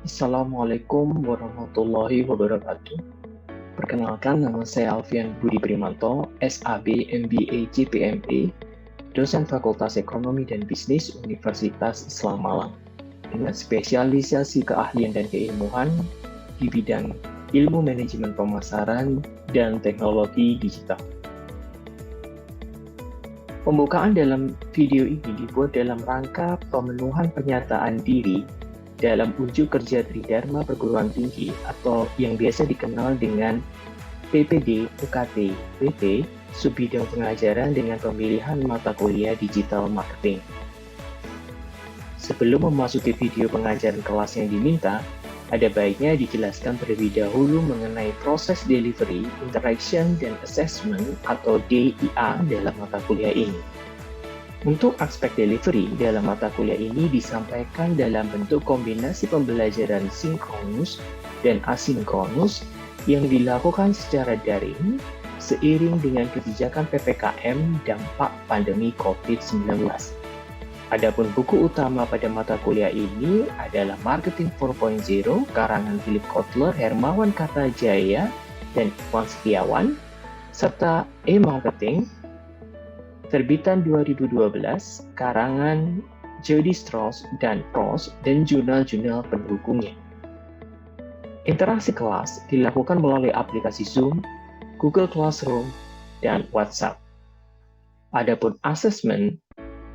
Assalamualaikum warahmatullahi wabarakatuh. Perkenalkan, nama saya Alfian Budi Primanto, SAB MBA GPMA, dosen Fakultas Ekonomi dan Bisnis Universitas Islam Malang, dengan spesialisasi keahlian dan keilmuan di bidang ilmu manajemen pemasaran dan teknologi digital. Pembukaan dalam video ini dibuat dalam rangka pemenuhan pernyataan diri dalam unjuk kerja Tridharma Perguruan Tinggi atau yang biasa dikenal dengan PPD UKT PT Subbidang Pengajaran dengan pemilihan mata kuliah Digital Marketing. Sebelum memasuki video pengajaran kelas yang diminta, ada baiknya dijelaskan terlebih dahulu mengenai proses delivery, interaction, dan assessment atau DIA dalam mata kuliah ini. Untuk aspek delivery dalam mata kuliah ini disampaikan dalam bentuk kombinasi pembelajaran sinkronus dan asinkronus yang dilakukan secara daring seiring dengan kebijakan PPKM dampak pandemi COVID-19. Adapun buku utama pada mata kuliah ini adalah Marketing 4.0 karangan Philip Kotler, Hermawan Kartajaya, dan Iwan Setiawan, serta E-Marketing terbitan 2012, karangan Jody Strauss dan Ross dan jurnal-jurnal pendukungnya. Interaksi kelas dilakukan melalui aplikasi Zoom, Google Classroom, dan WhatsApp. Adapun assessment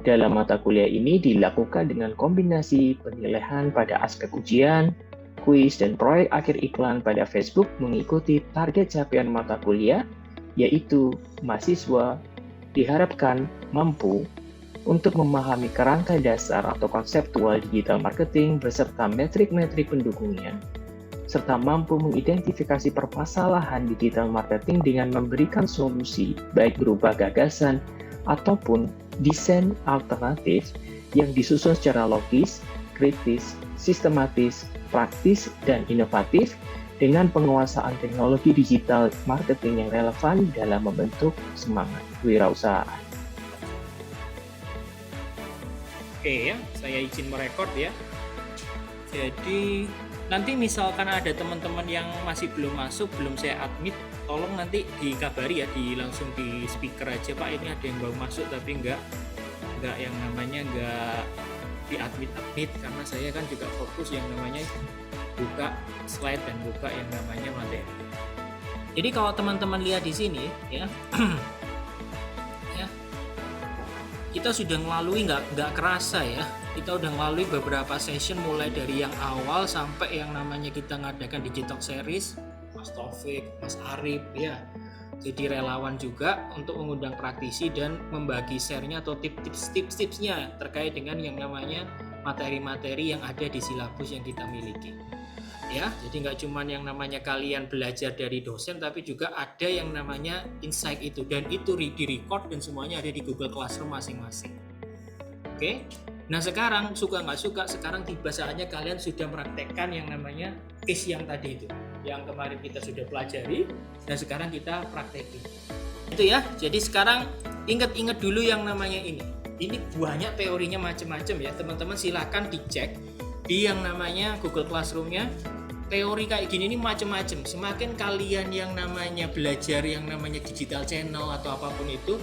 dalam mata kuliah ini dilakukan dengan kombinasi penilaian pada aspek ujian, kuis, dan proyek akhir iklan pada Facebook mengikuti target capaian mata kuliah, yaitu mahasiswa diharapkan mampu untuk memahami kerangka dasar atau konseptual digital marketing beserta metrik-metrik pendukungnya, serta mampu mengidentifikasi permasalahan digital marketing dengan memberikan solusi baik berupa gagasan ataupun desain alternatif yang disusun secara logis, kritis, sistematis, praktis, dan inovatif dengan penguasaan teknologi digital marketing yang relevan dalam membentuk semangat wirausahaan. Oke ya, saya izin merekord ya. Jadi nanti misalkan ada teman-teman yang masih belum masuk, belum saya admit, tolong nanti dikabari ya, langsung di speaker aja, Pak ini ada yang baru masuk tapi enggak yang namanya enggak di admit karena saya kan juga fokus yang namanya buka slide dan buka yang namanya materi. Jadi kalau teman-teman lihat di sini ya, ya kita sudah melalui nggak kerasa ya, kita udah melalui beberapa session mulai dari yang awal sampai yang namanya kita ngadakan digital series, Mas Taufik, Mas Arif ya. Jadi relawan juga untuk mengundang praktisi dan membagi share-nya atau tips-tipsnya terkait dengan yang namanya materi-materi yang ada di silabus yang kita miliki. Ya, jadi nggak cuma yang namanya kalian belajar dari dosen, tapi juga ada yang namanya insight itu, dan itu di-record dan semuanya ada di Google Classroom masing-masing. Oke, nah sekarang suka nggak suka, sekarang tiba saatnya kalian sudah mempraktekkan yang namanya case yang tadi itu, yang kemarin kita sudah pelajari, dan sekarang kita praktekin. Itu ya, jadi sekarang ingat-ingat dulu yang namanya ini. Ini banyak teorinya macam-macam ya, teman-teman silakan dicek di yang namanya Google Classroom-nya. Teori kayak gini ini macam-macam. Semakin kalian yang namanya belajar yang namanya digital channel atau apapun itu,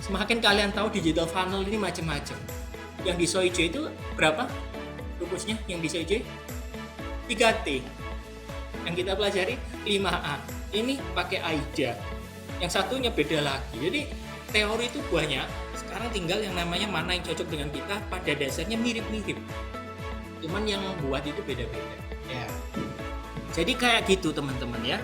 semakin kalian tahu digital funnel ini macam-macam. Yang di Soijo itu berapa rumusnya? Yang di Soijo 3T. Yang kita pelajari 5A. Ini pakai AIDA. Yang satunya beda lagi. Jadi teori itu banyak. Sekarang tinggal yang namanya mana yang cocok dengan kita. Pada dasarnya mirip-mirip. Cuman yang buat itu beda-beda. Ya. Jadi kayak gitu teman-teman ya.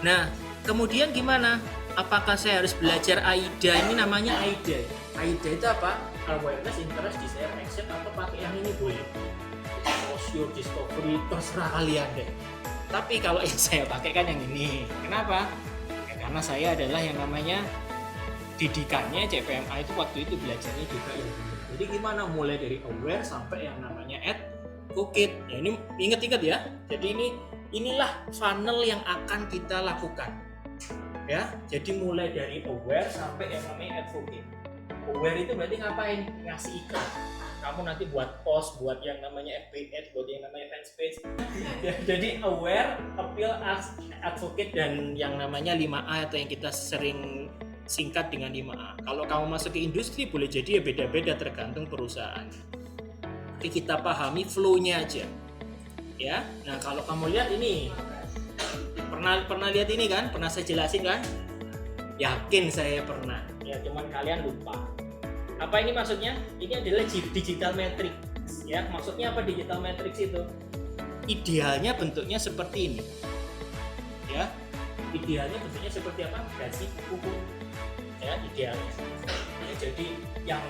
Nah, kemudian gimana? Apakah saya harus belajar AIDA? Ini namanya AIDA. AIDA itu apa? Awareness, interest, desire, action, atau pakai yang ini boleh. Exposure, discovery, terserah kalian deh. Tapi kalau yang saya pakai kan yang ini. Kenapa? Ya, karena saya adalah yang namanya didikannya CPMA itu waktu itu belajarnya juga ilmu. Jadi gimana? Mulai dari aware sampai yang namanya advocate. Ya ini ingat-ingat ya. Jadi inilah funnel yang akan kita lakukan. Ya, jadi mulai dari aware sampai yang namanya advocate. Aware itu berarti ngapain? Ngasih iklan. kamu nanti buat post, buat yang namanya FB Ads, buat yang namanya fanpage. Jadi aware, appeal, advocate, dan yang namanya 5A atau yang kita sering singkat dengan 5A. Kalau kamu masuk ke industri boleh jadi ya beda-beda tergantung perusahaan. Tapi kita pahami flow-nya aja. Ya. Nah, kalau kamu lihat ini pernah lihat ini kan? Pernah saya jelasin kan? Yakin saya pernah. Ya, cuman kalian lupa. Apa ini maksudnya? Ini adalah digital matrix. Ya, maksudnya apa digital matrix itu? Idealnya bentuknya seperti ini. Ya. Idealnya bentuknya seperti apa? Gaji kuku. Ya, idealnya. Ya, jadi yang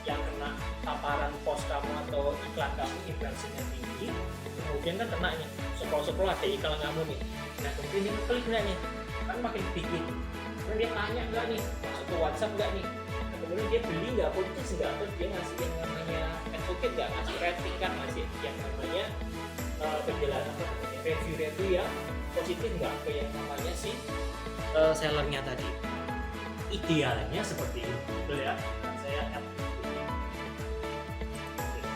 kena paparan post kamu atau iklan kamu impresinya tinggi, kemudian kan kena nih scroll ada iklan kamu nih. Nah, kemudian dia klik nggak nih? Kan makin dikit. Kemudian dia tanya nggak nih? Masuk ke WhatsApp nggak nih? Kemudian dia beli nggak, purchase nggak, atau dia ngasih yang namanya advocate nggak, ngasih rating kan, ngasih yang namanya penjelasan apa namanya review yang positif nggak ke yang namanya si sellernya tadi. Idealnya seperti itu, betul ya? Saya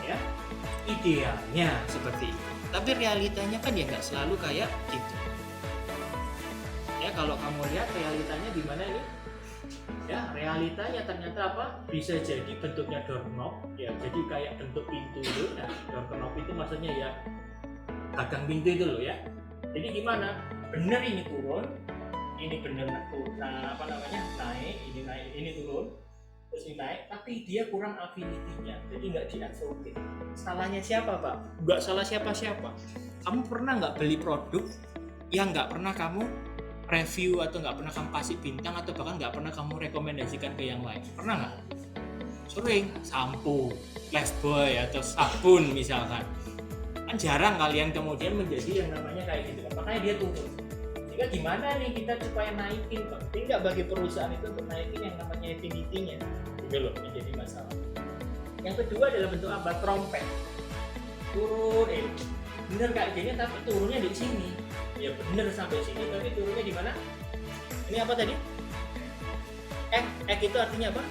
ya, idealnya seperti itu. Tapi realitanya kan ya nggak selalu kayak gitu. Ya, kalau kamu lihat realitanya di mana ini? Ya, realitanya ternyata apa? Bisa jadi bentuknya doorknob, ya, jadi kayak bentuk pintu itu. Nah, doorknob itu maksudnya ya gagang pintu itu loh ya. Jadi gimana? Bener ini turun, ini bener nah apa namanya naik, ini turun, terus ini naik, tapi dia kurang affinity-nya, jadi nggak di-advocate. Salahnya siapa, Pak? Nggak salah siapa-siapa. Kamu pernah nggak beli produk yang nggak pernah kamu review atau nggak pernah kamu kasih bintang atau bahkan nggak pernah kamu rekomendasikan ke yang lain? Pernah nggak? Sering. Sampo, Lifebuoy atau sabun misalkan. Kan jarang kalian kemudian menjadi yang namanya kayak gitu. Makanya dia turun. Sehingga gimana nih kita supaya naikin? Penting nggak bagi perusahaan itu untuk naikin yang namanya affinity-nya? Itu loh menjadi masalah. Yang kedua adalah bentuk apa? Trompet. Turun, bener kayak gini tapi turunnya di sini. Ya bener sampai sini tapi turunnya di mana? Ini apa tadi? Itu artinya apa?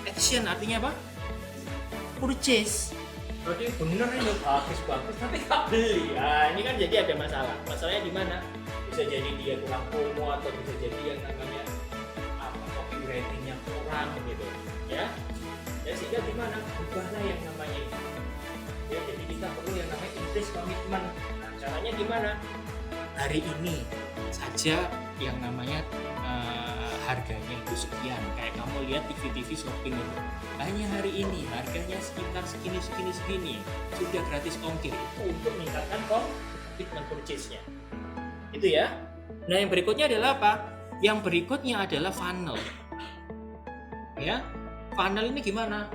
Action artinya apa? Purchase. Berarti bener ini bagus tapi nggak beli. Nah, ini kan jadi ada masalah. Masalahnya di mana? Bisa jadi dia kurang promo atau bisa jadi yang namanya copywriting-nya kurang gitu. Ya sehingga di mana? Ubahlah yang namanya itu. Ya, jadi kita perlu yang namanya increase komitmen. Nah, caranya gimana? Hari ini saja yang namanya harganya itu sekian, kayak kamu lihat TV shopping itu hanya hari ini harganya sekitar segini sudah gratis ongkir, itu untuk meningkatkan komitmen purchase-nya itu ya. Nah, yang berikutnya adalah apa? Yang berikutnya adalah funnel ya. Funnel ini gimana?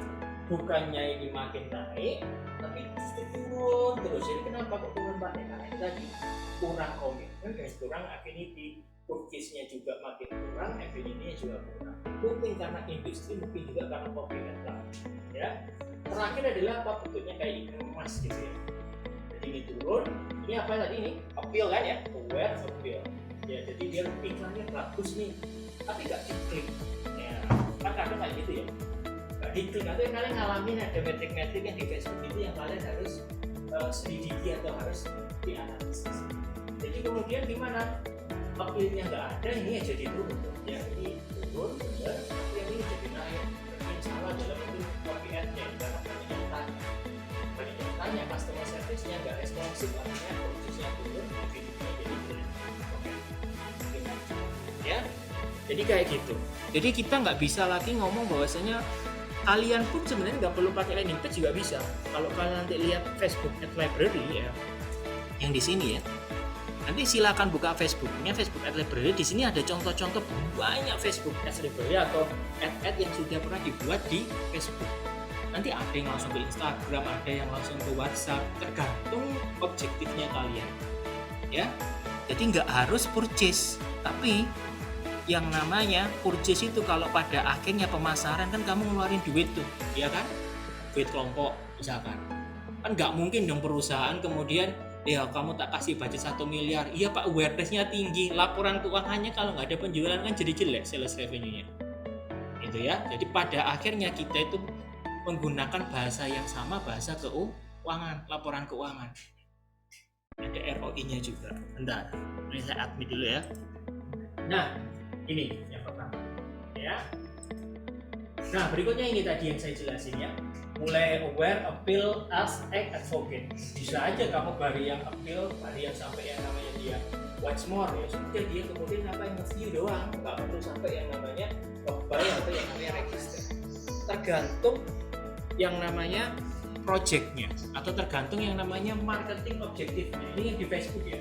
Bukannya ini makin naik tapi turun terus. Jadi kenapa kok turun Pak? Karena tadi kurang komitmen dan kurang affinity, purchase-nya juga makin kurang, affinity-nya juga kurang. Mungkin karena industri, mungkin juga karena copywriting ya. Terakhir adalah apa? Bentuknya kayak e-commerce gitu ya. Jadi ini turun, ini apa tadi ini? Appeal kan ya, aware appeal ya. Jadi dia iklannya bagus nih tapi gak diklik ya, kan kadang kayak gitu ya, gak diklik. Atau yang kalian ngalamin ada metrik-metrik yang di Facebook itu yang kalian harus selidiki atau harus dianalisis. Jadi kemudian gimana? Appeal-nya nggak ada, ini ya jadi turun ya, ini turun benar, tapi yang ini jadi naik. Berarti yang salah dalam bentuk copy ad-nya, karena banyak yang tanya, customer service-nya nggak responsif, artinya prosesnya turun, video-nya jadi jelek. Ya, jadi kayak gitu. Jadi kita nggak bisa lagi ngomong bahwasanya kalian pun sebenarnya nggak perlu pakai landing page juga bisa. Kalau kalian nanti lihat Facebook Ad Library ya, yang di sini ya, nanti silakan buka Facebooknya, Facebook Ad Library. Di sini ada contoh-contoh banyak Facebook Ad Library atau ad yang sudah pernah dibuat di Facebook. Nanti ada yang langsung ke Instagram, ada yang langsung ke WhatsApp, tergantung objektifnya kalian. Ya, jadi nggak harus purchase, tapi yang namanya purchase itu kalau pada akhirnya pemasaran kan kamu ngeluarin duit tuh, ya kan? Duit kelompok misalkan. Kan nggak mungkin dong perusahaan kemudian ya kamu tak kasih budget 1 miliar, iya Pak awareness-nya tinggi, laporan keuangannya kalau nggak ada penjualan kan jadi jelek sales revenue-nya. Itu ya. Jadi pada akhirnya kita itu menggunakan bahasa yang sama, bahasa keuangan, laporan keuangan. Ada ROI-nya juga. Bentar, ini saya admit dulu ya. Nah, ini yang pertama ya. Nah, berikutnya ini tadi yang saya jelasin ya. Mulai aware, appeal, ask, act, advocate. Bisa aja kamu bari yang appeal, bari yang sampai yang namanya dia what's more ya. Sudah dia kemudian apa yang review doang, nggak perlu sampai yang namanya buy atau yang namanya register. Tergantung yang namanya projectnya atau tergantung yang namanya marketing objektifnya. Ini yang di Facebook ya.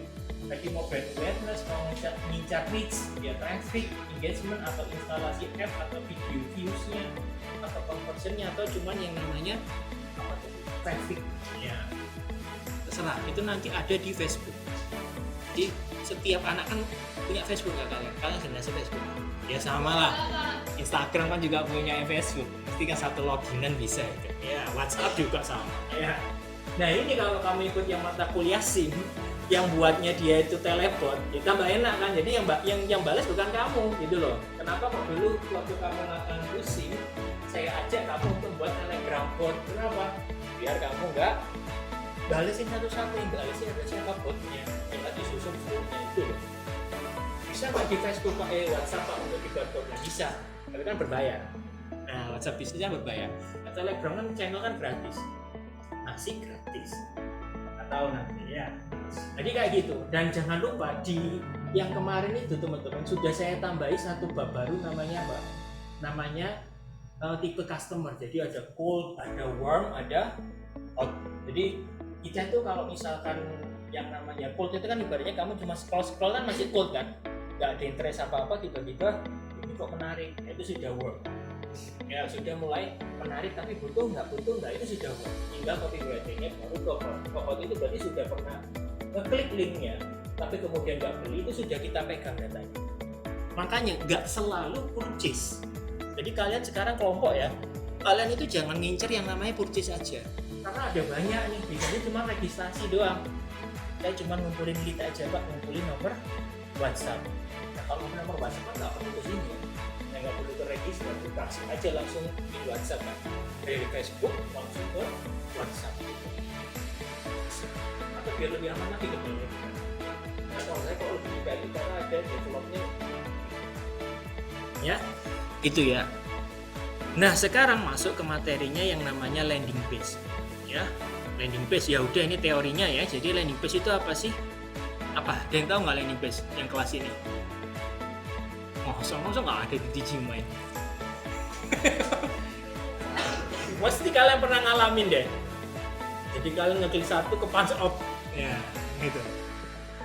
Tadi mau brand awareness, mau ngincar reach, ya traffic, engagement atau instalasi app atau video views-nya atau conversion-nya atau cuman yang namanya apa tuh traffic ya. Terserah, itu nanti ada di Facebook. Jadi setiap anak kan punya Facebook nggak kalian? Kalian generasi Facebook? Ya sama lah. Instagram kan juga punya Facebook. Pasti kan satu loginan bisa gitu. Ya, WhatsApp juga sama. Ya. Nah ini kalau kamu ikut yang mata kuliah SIM, yang buatnya dia itu telepon, ya tambah enak kan. Jadi yang balas bukan kamu gitu loh. Kenapa kok dulu waktu kamu ngelakukan SIM, saya ajak kamu untuk buat Telegram bot. Kenapa? Biar kamu nggak balesin satu-satu, yang balesin ada siapa botnya, yang tadi susun fullnya itu loh. Bisa nggak di Facebook pakai WhatsApp Pak untuk dibuat-buat? Bisa, tapi kan berbayar. Nah WhatsApp bisnisnya berbayar. Nah, Telegram kan channel kan gratis, masih gratis. Atau nanti ya. Jadi kayak gitu. Dan jangan lupa di yang kemarin itu teman-teman sudah saya tambahi satu bab baru namanya apa? Namanya tipe customer. Jadi ada cold, ada warm, ada hot. Jadi kita tuh kalau misalkan yang namanya cold itu kan ibaratnya kamu cuma scroll kan masih cold kan, nggak ada interest apa-apa, tiba-tiba ini kok menarik, itu sudah warm. Ya sudah mulai menarik tapi butuh nggak itu sudah warm. Tinggal copywriting-nya baru ke hot itu berarti sudah pernah ngeklik linknya, tapi kemudian nggak beli, itu sudah kita pegang datanya. Makanya nggak selalu purchase. Jadi kalian sekarang kelompok ya, kalian itu jangan ngincer yang namanya purchase aja. Karena ada banyak nih, biasanya cuma registrasi doang. Saya cuma ngumpulin lead aja Pak, ngumpulin nomor WhatsApp. Nah kalau nomor WhatsApp kan nggak perlu ke sini, nggak perlu ke registrasi aja langsung di WhatsApp kan. Dari Facebook langsung ke WhatsApp. Atau biar lebih aman lagi kemudian. Nah kalau saya kalau lebih baik karena ada developnya. Ya, itu ya. Nah sekarang masuk ke materinya yang namanya landing page. Ya, landing page ya udah ini teorinya ya. Jadi landing page itu apa sih? Apa? Ada yang tahu nggak landing page yang kelas ini? Masa nggak ada di Digimon? Pasti kalian pernah ngalamin deh. Jadi kalian ngeklik satu ke punch out, ya gitu.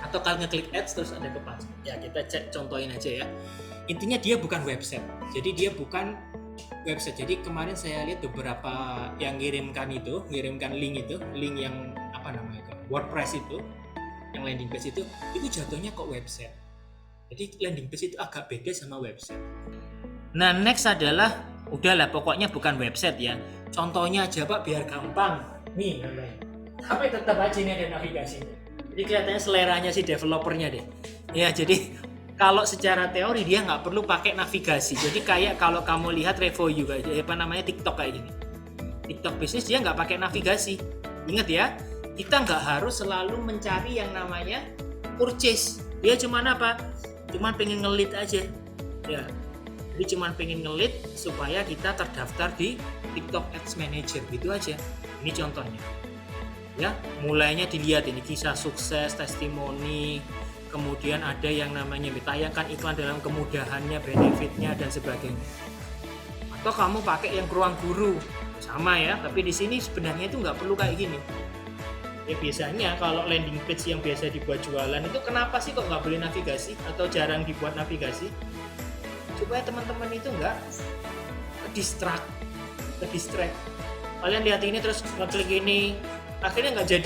Atau kalian ngeklik ads terus ada ke punch. Ya kita contohin aja ya. Intinya dia bukan website. Jadi dia bukan website. Jadi kemarin saya lihat beberapa yang ngirimkan link yang apa namanya itu, WordPress itu, yang landing page itu jatuhnya kok website. Jadi landing page itu agak beda sama website. Nah next adalah, udahlah pokoknya bukan website ya. Contohnya aja Pak biar gampang. Nih namanya. Tapi tetap aja ini ada navigasinya. Jadi kelihatannya seleranya si developernya deh. Ya jadi kalau secara teori dia nggak perlu pakai navigasi. Jadi kayak kalau kamu lihat Revo juga, TikTok kayak gini. TikTok bisnis dia nggak pakai navigasi. Ingat ya, kita nggak harus selalu mencari yang namanya purchase. Dia cuma apa? Cuma pengen ngelit aja. Ya, jadi cuma pengen ngelit supaya kita terdaftar di TikTok Ads Manager gitu aja. Ini contohnya. Ya, mulainya dilihat ini kisah sukses, testimoni. Kemudian ada yang namanya ditayangkan iklan dalam kemudahannya, benefitnya dan sebagainya. Atau kamu pakai yang ruang guru sama ya, tapi di sini sebenarnya itu nggak perlu kayak gini. Ya biasanya kalau landing page yang biasa dibuat jualan itu kenapa sih kok nggak boleh navigasi atau jarang dibuat navigasi? Supaya teman-teman itu nggak ke-distract. Kalian lihat ini terus ngeklik ini, akhirnya nggak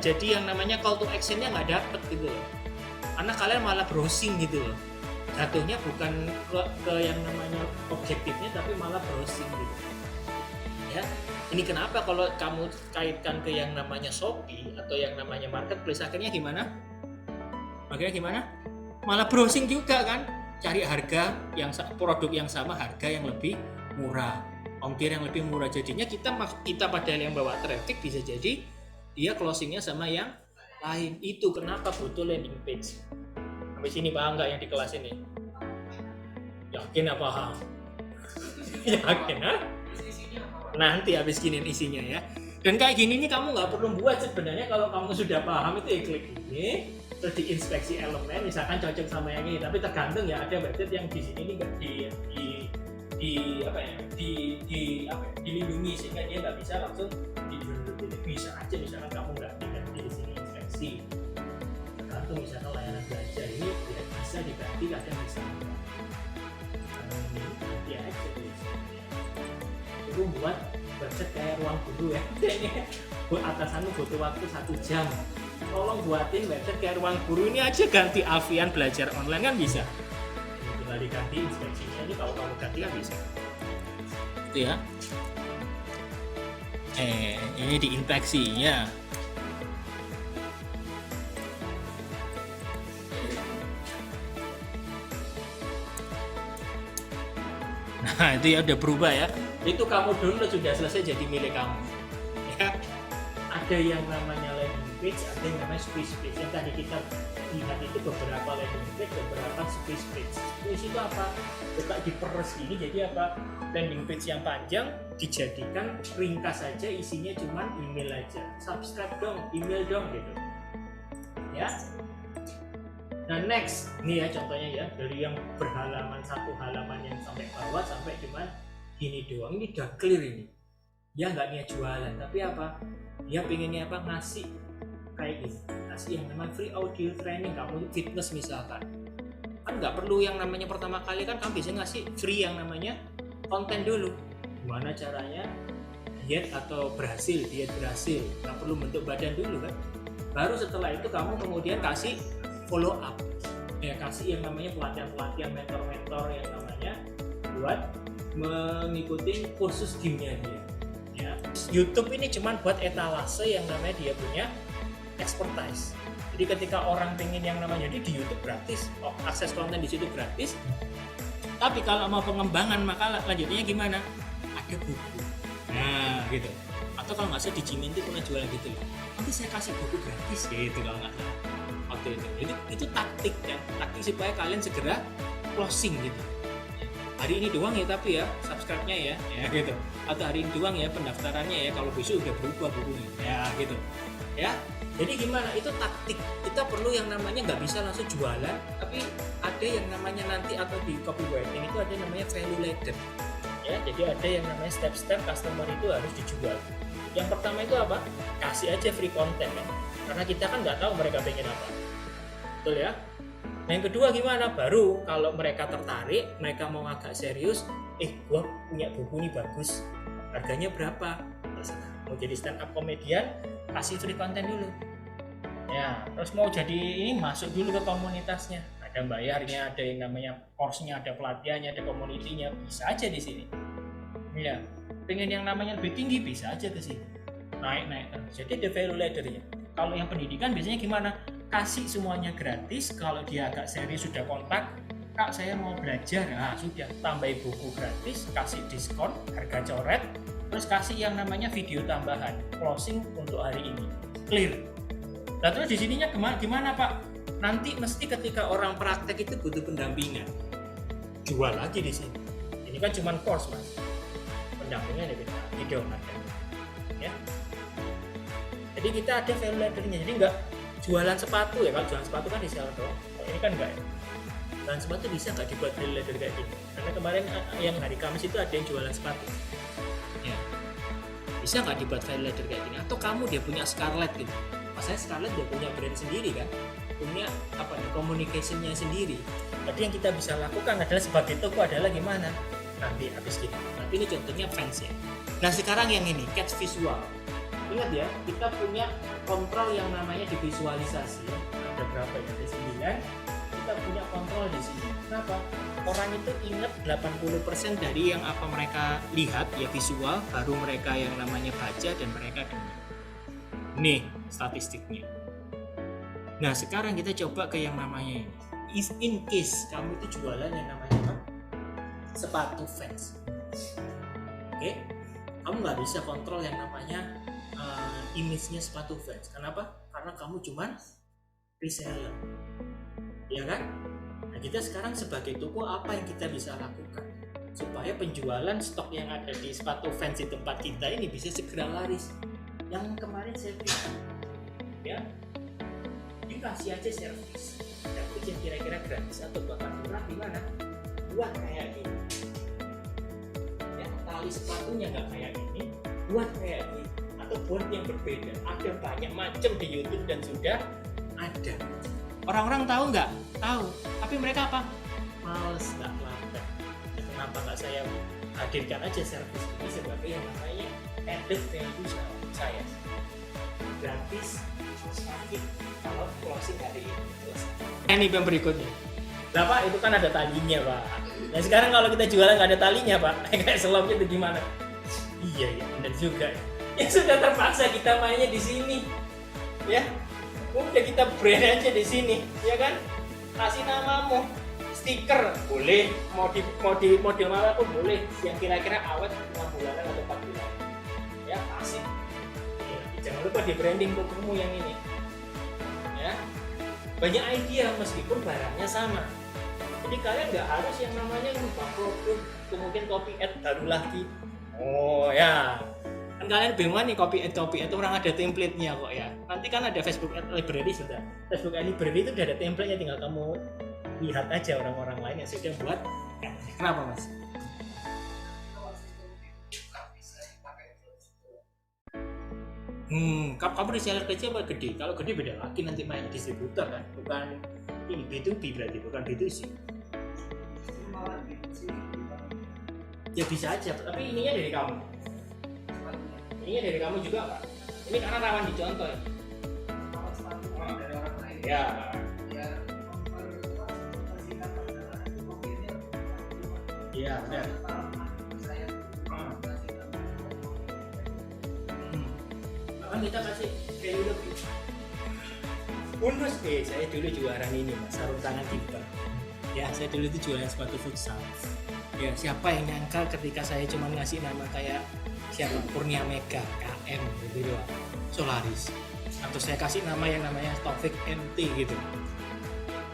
jadi yang namanya call to action-nya nggak dapet gitu loh. Karena kalian malah browsing gitu loh. Jatuhnya bukan ke yang namanya objektifnya tapi malah browsing gitu. Ya. Ini kenapa kalau kamu kaitkan ke yang namanya Shopee atau yang namanya marketplace akhirnya gimana? Malah browsing juga kan, cari harga yang produk yang sama, harga yang lebih murah. ongkir yang lebih murah. Jadinya kita padahal yang bawa traffic bisa jadi dia closingnya sama yang lain. Itu kenapa butuh landing page. Sampai sini paham nggak yang di kelas ini? Yakin apa paham? Yakin ha? Nanti habis gini isinya ya. Dan kayak gini nih kamu nggak perlu buat sebenarnya. Kalau kamu sudah paham itu ya klik ini, terus diinspeksi elemen, misalkan cocok sama yang ini. Tapi tergantung ya, ada website yang di sini nggak dilindungi sehingga dia nggak bisa langsung dijual. Bisa aja misalkan kamu nggak di sini inspeksi. Tergantung misalkan layanan belajar ini ya bisa diganti, kadang bisa nanti aja itu buat website kayak ruang guru ya. Buat atasanmu butuh waktu 1 jam, tolong buatin website kayak ruang guru ini aja, ganti Avian belajar online kan bisa. Ini tinggal diganti inspeksinya, ini kalau kamu ganti kan bisa itu ya. Ini diinspeksi ya. Nah itu ya udah berubah ya. Itu kamu download sudah selesai jadi milik kamu. Ya. Ada yang namanya landing page, ada yang namanya splash page. Yang tadi kita lihat itu beberapa landing page, beberapa splash page. Splash itu apa? Coba diperes gini, jadi apa? Landing page yang panjang dijadikan ringkas saja, isinya cuma email aja. Subscribe dong, email dong gitu. Ya. Nah next, ini ya contohnya ya, dari yang berhalaman 1 halaman yang sampai bawah sampai cuman gini doang, ini udah clear ini. Dia nggak niat jualan, tapi apa? Dia pengennya apa? Ngasih kayak gini, ngasih yang namanya free audio training. Kamu fitness misalkan, kan nggak perlu yang namanya pertama kali kan kamu bisa ngasih free yang namanya konten dulu. Gimana caranya diet atau diet berhasil, nggak perlu bentuk badan dulu kan. Baru setelah itu kamu kemudian kasih follow up, ya kasih yang namanya pelatihan mentor yang namanya buat mengikuti kursus gamenya dia. Ya. YouTube ini cuma buat etalase yang namanya dia punya expertise. Jadi ketika orang pengen yang namanya di YouTube gratis, akses konten di situ gratis. Tapi kalau mau pengembangan maka lanjutnya gimana? Ada buku. Nah gitu. Atau kalau nggak salah di Jimin itu pernah jualan gitu loh. Nanti saya kasih buku gratis gitu kalau nggak salah. Waktu itu taktik kan, taktik supaya kalian segera closing gitu. Hari ini doang ya tapi ya subscribe-nya ya gitu. Atau hari ini doang ya pendaftarannya ya, kalau besok udah berubah bukunya ya gitu. Ya, jadi gimana? Itu taktik. Kita perlu yang namanya nggak bisa langsung jualan, tapi ada yang namanya nanti atau di copywriting itu ada namanya value ladder. Ya, jadi ada yang namanya step-step customer itu harus dijual. Yang pertama itu apa? Kasih aja free content ya. Karena kita kan nggak tahu mereka pengen apa. Betul ya? Nah, yang kedua gimana? Baru kalau mereka tertarik, mereka mau agak serius, gua punya buku ini bagus, harganya berapa? Mau jadi stand up komedian, kasih free content dulu. Ya, terus mau jadi ini masuk dulu ke komunitasnya. Ada bayarnya, ada yang namanya course-nya, ada pelatihannya, ada community-nya, bisa aja di sini. Ya, pengen yang namanya lebih tinggi bisa aja ke sini. Naik terus. Jadi ada value ladder-nya. Kalau yang pendidikan biasanya gimana? Kasih semuanya gratis. Kalau dia agak serius sudah kontak, Kak saya mau belajar, nah sudah tambahin buku gratis, kasih diskon harga coret, terus kasih yang namanya video tambahan closing untuk hari ini clear. Nah terus di sininya gimana Pak? Nanti mesti ketika orang praktek itu butuh pendampingan, jual lagi di sini. Ini kan cuma course mas, pendampingan lebih lagi dong ada. Ya. Jadi kita ada value ladder-nya, jadi enggak jualan sepatu ya, kalau jualan sepatu kan di sel doang. Ini kan enggak ya. Jualan sepatu bisa nggak dibuat value ladder kayak gini? Karena kemarin yang hari Kamis itu ada yang jualan sepatu. Ya. Bisa nggak dibuat value ladder kayak gini? Atau kamu dia punya Scarlett gitu. Maksudnya Scarlett dia punya brand sendiri kan? Punya apa nih, communication-nya sendiri. Jadi yang kita bisa lakukan adalah sebagai toko adalah gimana? Nanti habis gitu. Tapi ini contohnya fans ya. Nah sekarang yang ini, catch visual. Ingat ya, kita punya kontrol yang namanya divisualisasi. Ada berapa ya? Ada 9. Kita punya kontrol di sini. Kenapa? Orang itu ingat 80% dari yang apa mereka lihat ya visual, baru mereka yang namanya baca dan mereka dengar. Nih statistiknya. Nah sekarang kita coba ke yang namanya ini. In case kamu itu jualan yang namanya apa? Sepatu fans. Oke, kamu nggak bisa kontrol yang namanya image-nya sepatu Vans. Kenapa? Karena kamu cuman reseller, ya kan? Nah, kita sekarang sebagai toko apa yang kita bisa lakukan supaya penjualan stok yang ada di sepatu Vans di tempat kita ini bisa segera laris? Yang kemarin saya bilang, ya, dikasih aja servis, servis yang kira-kira gratis atau bahkan murah di mana? Buat kayak gini, ya, tali sepatunya nggak kayak gini, buat kayak gini, atau buat yang berbeda. Ada banyak macam di YouTube dan sudah ada. Orang-orang tahu nggak? Tahu. Tapi mereka apa? Males, nggak lapar. Ya, kenapa nggak saya hadirkan aja servis ini sebagai yang namanya added value saya? Gratis, sakit kalau closing hari ini. Ini yang berikutnya. Nah Pak, itu kan ada talinya Pak. Nah sekarang kalau kita jualan nggak ada talinya Pak, kayak selopnya itu gimana? Iya ya, benar juga. Ya sudah terpaksa kita mainnya di sini, ya. Udah kita brand aja di sini, ya kan? Kasih namamu, stiker boleh, mau di model manapun boleh, yang kira-kira awet 6 bulanan atau 4 bulan. Ya kasih. Ya, jangan lupa di branding tokomu yang ini, ya. Banyak idea meskipun barangnya sama. Jadi kalian nggak harus yang namanya ngubah produk, kemudian copy ad baru lagi. Oh ya. Kan kalian bingung nih copy ad orang ada template-nya kok ya. Nanti kan ada Facebook Ad Library sudah. Facebook Ad Library itu udah ada template-nya, tinggal kamu lihat aja orang-orang lain yang sudah buat. Ya, kenapa Mas? Kamu reseller kecil apa gede? Kalau gede beda lagi nanti main distributor kan, bukan ini B2B berarti, bukan B2C. Ya bisa aja, tapi ininya dari kamu. Ininya dari kamu juga Pak. Ini karena rawan dicontoh ya. Ya. Iya benar. Bahkan kita kasih value lebih. Bonus saya dulu juaran ini Mas, sarung tangan kiper. Ya saya dulu itu jualan sepatu futsal. Ya siapa yang nyangka ketika saya cuma ngasih nama kayak siapa Kurnia Mega, KM gitu doang, Solaris, atau saya kasih nama yang namanya Taufik MT gitu.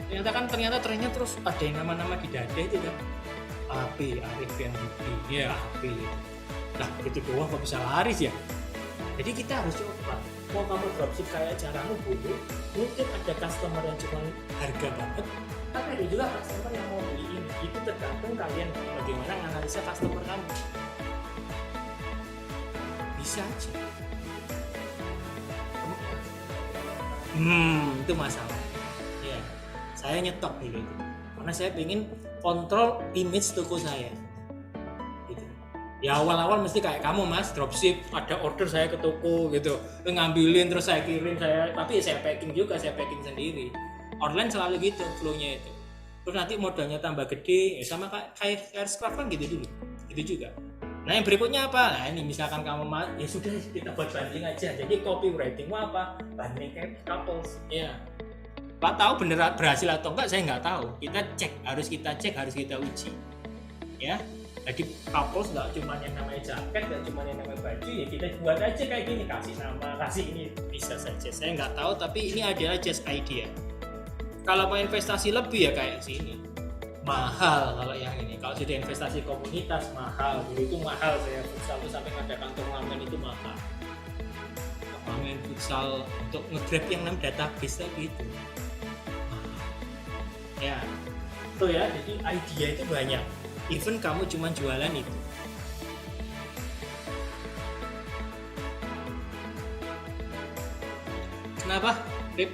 Ternyata trennya terus ada yang nama-nama di dada itu kan, AP, Arif yang ya AP. Nah gitu doang kok bisa laris ya. Jadi kita harus coba. Mau kamu dropship kayak caramu dulu, mungkin ada customer yang cuma harga banget, tapi ada juga customer yang mau beli ini. Itu tergantung kalian bagaimana menganalisa customer kamu. Bisa aja. Itu masalah. Ya, saya nyetop dulu itu. Karena saya ingin kontrol image toko saya. Gitu. Ya awal-awal mesti kayak kamu Mas, dropship, ada order saya ke toko gitu, ngambilin terus saya kirim tapi saya packing juga, saya packing sendiri. Online selalu gitu flow-nya itu. Terus nanti modalnya tambah gede, sama kayak Airscraft kan gitu dulu, gitu juga. Nah yang berikutnya apa? Nah ini misalkan kamu ya sudah kita buat banding aja. Jadi copywritingmu apa? Banding kayak couples. Ya. Pak tahu bener berhasil atau enggak? Saya nggak tahu. Harus kita cek, harus kita uji. Ya. Jadi couples nggak cuma yang namanya jaket, nggak cuma yang namanya baju. Ya kita buat aja kayak gini, kasih nama, kasih ini bisa saja. Saya nggak tahu, tapi ini adalah just idea. Kalau mau investasi lebih ya kayak sini. Mahal kalau yang ini. Kalau sudah investasi komunitas mahal. Dulu itu mahal saya futsal itu sampai ngadakan turnamen itu mahal. Turnamen futsal untuk nge-grab yang namanya database tadi itu. Mahal. Ya. Tuh ya, jadi idea itu banyak. Even kamu cuma jualan itu. Kenapa? Rip?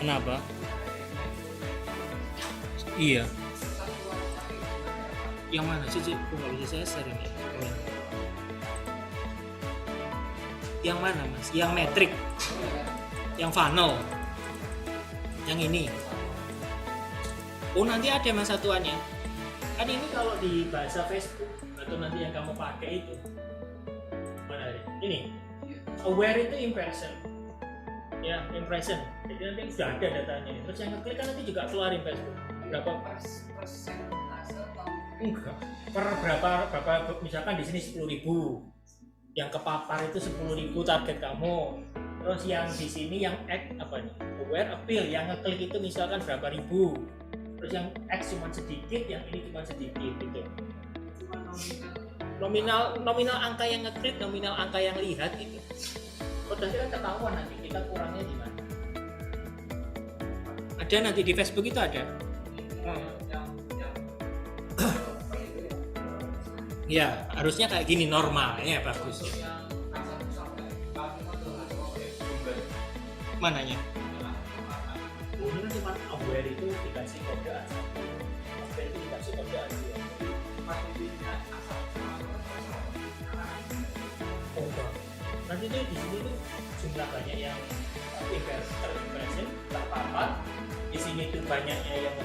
Kenapa? Iya. Yang mana sih? Aku nggak bisa share ini. Yang mana Mas? Yang metrik? Yang funnel? Yang ini? Oh nanti ada Mas satuannya. Kan ini kalau di bahasa Facebook atau nanti yang kamu pakai itu. Mana ini? Aware itu impression. Ya, impression. Jadi nanti sudah ada datanya. Terus yang ngeklik kan nanti juga keluarin Facebook. berapa persen atau enggak per berapa misalkan di sini 10.000 yang kepapar itu 10.000 target kamu, terus yang di sini yang apa nih aware appeal yang ngeklik itu misalkan berapa ribu, terus yang X cuma sedikit, yang ini cuma sedikit gitu. cuma Nominal angka yang ngeklik, nominal angka yang lihat gitu. Potensi kan ketahuan nanti kita kurangnya di mana. Ada nanti di Facebook itu ada. yang Ya harusnya kayak gini normalnya bagus. yang asal sampai Mananya? Ini kan cuma aware itu dikasih kode asal. Aware itu dikasih kode asal. Oh, enggak. Nanti tuh di sini tuh jumlah banyak yang impression terpapar. Di sini tuh banyaknya yang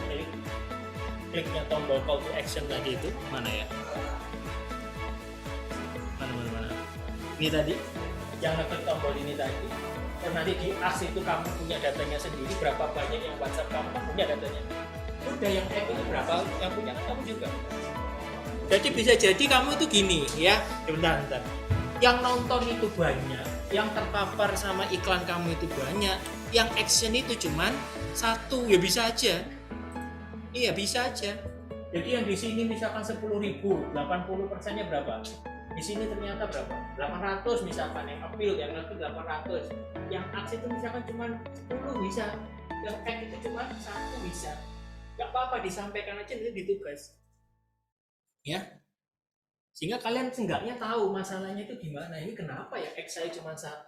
kliknya tombol call to action tadi itu mana ya? Mana? Ini tadi yang ngeklik tombol ini tadi. Dan nanti di as itu kamu punya datanya sendiri, berapa banyak yang WhatsApp kamu kan punya datanya. Udah yang itu berapa yang punya kan kamu juga. Jadi bisa jadi kamu itu gini ya, bentar. Yang nonton itu banyak, yang terpapar sama iklan kamu itu banyak, yang action itu cuman satu, ya bisa aja. Iya bisa aja. Jadi yang di sini misalkan 10.000, 80%-nya berapa? Di sini ternyata berapa? 800 misalkan yang appeal, yang nanti 800. Yang ads itu misalkan cuma 10 bisa. Yang tag itu cuma 1 bisa. Gak apa-apa disampaikan aja itu ditugas. Ya. Sehingga kalian seenggaknya tahu masalahnya itu gimana. Ini kenapa ya X saya cuma 1?